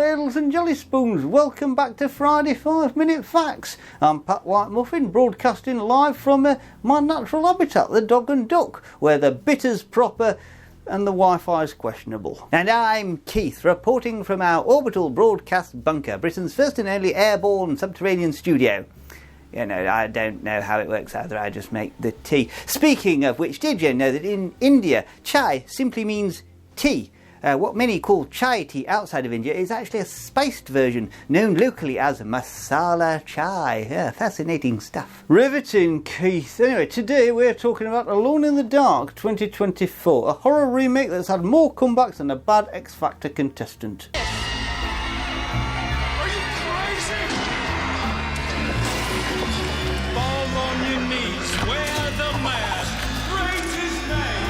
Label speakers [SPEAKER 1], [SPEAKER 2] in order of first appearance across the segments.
[SPEAKER 1] ladles and jelly spoons, welcome back to Friday 5-Minute Facts. I'm Pat White Muffin, broadcasting live from my natural habitat, the Dog and Duck, where the bitter's proper and the Wi-Fi's questionable. And I'm Keith, reporting from our orbital broadcast bunker, Britain's first and only airborne subterranean studio. You know, I don't know how it works either, I just make the tea. Speaking of which, did you know that in India, chai simply means tea? What many call chai tea outside of India is actually a spiced version known locally as masala chai. Yeah, fascinating stuff. Riveting, Keith. Anyway, today we're talking about Alone in the Dark 2024, a horror remake that's had more comebacks than a bad X Factor contestant.
[SPEAKER 2] Are you crazy? Fall on your knees, wear the mask, praise his name.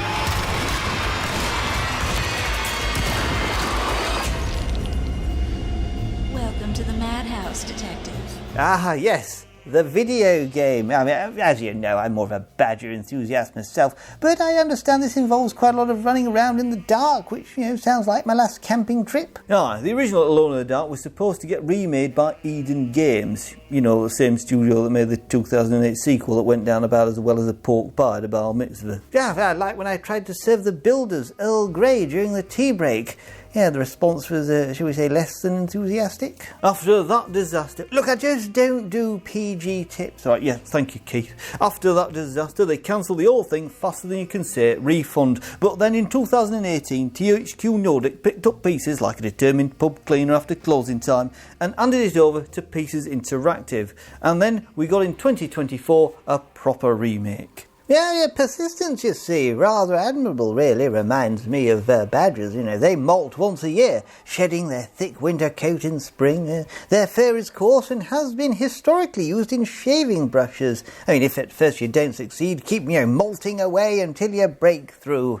[SPEAKER 3] Welcome to the Madhouse, Detective.
[SPEAKER 1] Ah, yes, the video game. I mean, as you know, I'm more of a badger enthusiast myself, but I understand this involves quite a lot of running around in the dark, which, you know, sounds like my last camping trip. Ah, the original Alone in the Dark was supposed to get remade by Eden Games. You know, the same studio that made the 2008 sequel that went down about as well as a pork pie at a bar mitzvah. Yeah, like when I tried to serve the builders Earl Grey during the tea break. Yeah, the response was, shall we say, less than enthusiastic. After that disaster... Look, I just don't do PG tips. Right, yeah, thank you, Keith. After that disaster, they cancelled the whole thing faster than you can say refund. But then in 2018, THQ Nordic picked up Pieces like a determined pub cleaner after closing time and handed it over to Pieces Interactive. And then we got in 2024 a proper remake. Yeah, persistence, you see, rather admirable, really. Reminds me of badgers, you know, they molt once a year, shedding their thick winter coat in spring. Their fur is coarse and has been historically used in shaving brushes. I mean, if at first you don't succeed, keep, you know, molting away until you break through.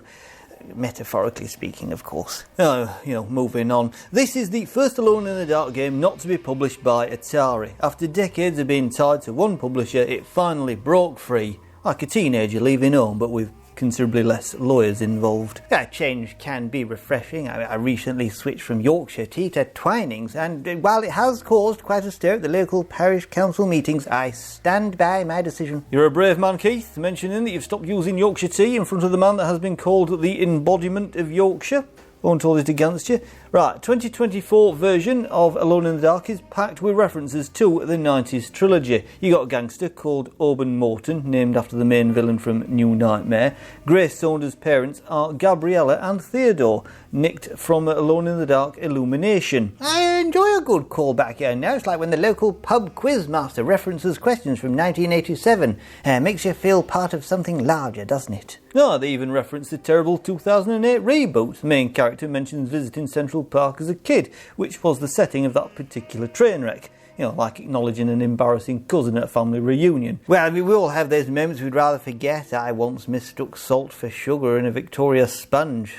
[SPEAKER 1] Metaphorically speaking, of course. Moving on. This is the first Alone in the Dark game not to be published by Atari. After decades of being tied to one publisher, it finally broke free. Like a teenager leaving home, but with considerably less lawyers involved. That change can be refreshing. I recently switched from Yorkshire tea to Twinings, and while it has caused quite a stir at the local parish council meetings, I stand by my decision. You're a brave man, Keith, mentioning that you've stopped using Yorkshire tea in front of the man that has been called the embodiment of Yorkshire. Won't hold it against you. Right, 2024 version of Alone in the Dark is packed with references to the 90s trilogy. You got a gangster called Oban Morton, named after the main villain from New Nightmare. Grace Saunders' parents are Gabriella and Theodore, nicked from Alone in the Dark Illumination. I enjoy a good callback here now. It's like when the local pub quiz master references questions from 1987. Makes you feel part of something larger, doesn't it? No, they even reference the terrible 2008 reboot. The main character mentions visiting Central Park as a kid, which was the setting of that particular train wreck. You know, like acknowledging an embarrassing cousin at a family reunion. Well, I mean, we all have those moments we'd rather forget. I once mistook salt for sugar in a Victoria sponge.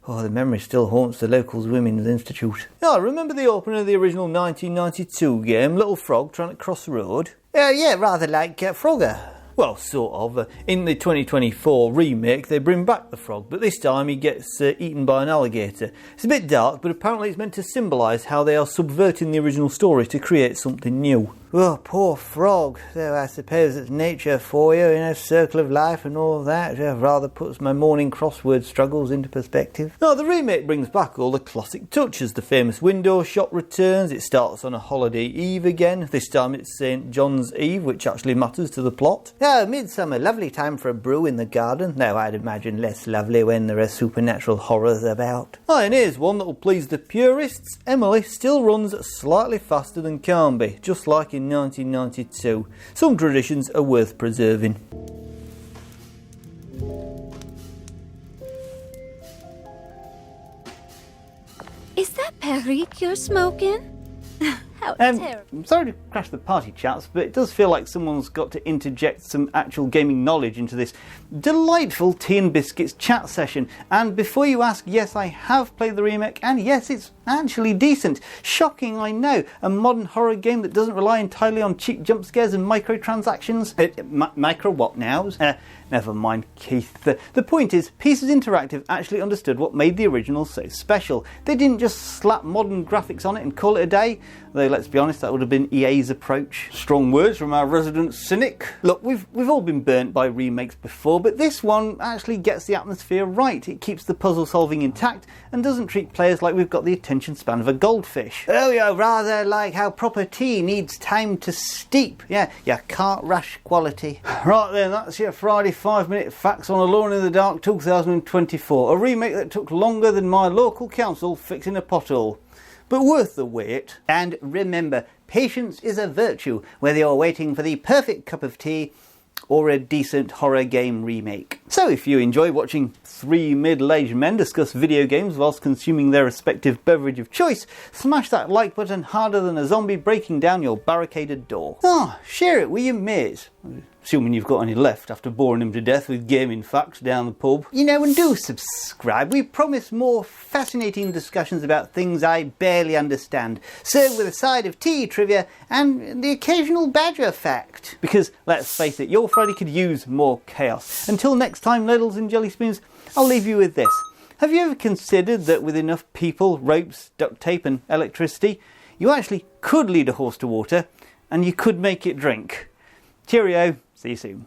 [SPEAKER 1] Oh, the memory still haunts the locals' women's institute. Oh, remember the opening of the original 1992 game, Little Frog trying to cross the road? Yeah, rather like Frogger. Well, sort of. In the 2024 remake, they bring back the frog, but this time he gets eaten by an alligator. It's a bit dark, but apparently it's meant to symbolise how they are subverting the original story to create something new. Oh, poor frog. So I suppose it's nature for you, circle of life and all of that. Rather puts my morning crossword struggles into perspective. No, the remake brings back all the classic touches. The famous window shot returns. It starts on a holiday eve again. This time it's St. John's Eve, which actually matters to the plot. Oh, midsummer, lovely time for a brew in the garden. Though I'd imagine less lovely when there are supernatural horrors about. Oh, and here's one that will please the purists. Emily still runs slightly faster than Carnby, just like in 1992. Some traditions are worth preserving.
[SPEAKER 4] Is that Perique you're smoking?
[SPEAKER 3] How terrible.
[SPEAKER 1] I'm sorry to crash the party, chaps, but it does feel like someone's got to interject some actual gaming knowledge into this delightful tea and biscuits chat session. And before you ask, yes, I have played the remake, and yes, it's actually decent. Shocking, I know. A modern horror game that doesn't rely entirely on cheap jump scares and microtransactions. Micro what nows? Never mind, Keith. The point is, Pieces Interactive actually understood what made the original so special. They didn't just slap modern graphics on it and call it a day. Though, let's be honest, that would have been EA's approach. Strong words from our resident cynic. Look, we've all been burnt by remakes before, but this one actually gets the atmosphere right. It keeps the puzzle solving intact and doesn't treat players like we've got the attention span of a goldfish. Oh, yeah, rather like how proper tea needs time to steep. Yeah, can't rush quality. Right then, that's your Friday 5-minute facts on Alone in the Dark 2024. A remake that took longer than my local council fixing a pothole. But worth the wait. And remember, patience is a virtue, whether you're waiting for the perfect cup of tea or a decent horror game remake. So if you enjoy watching three middle-aged men discuss video games whilst consuming their respective beverage of choice, smash that like button harder than a zombie breaking down your barricaded door. Share it with your mates. Assuming you've got any left after boring him to death with gaming facts down the pub. And do subscribe. We promise more fascinating discussions about things I barely understand, served with a side of tea trivia and the occasional badger fact. Because, let's face it, your Friday could use more chaos. Until next time, ladles and jelly spoons, I'll leave you with this. Have you ever considered that with enough people, ropes, duct tape and electricity, you actually could lead a horse to water and you could make it drink? Cheerio. See you soon.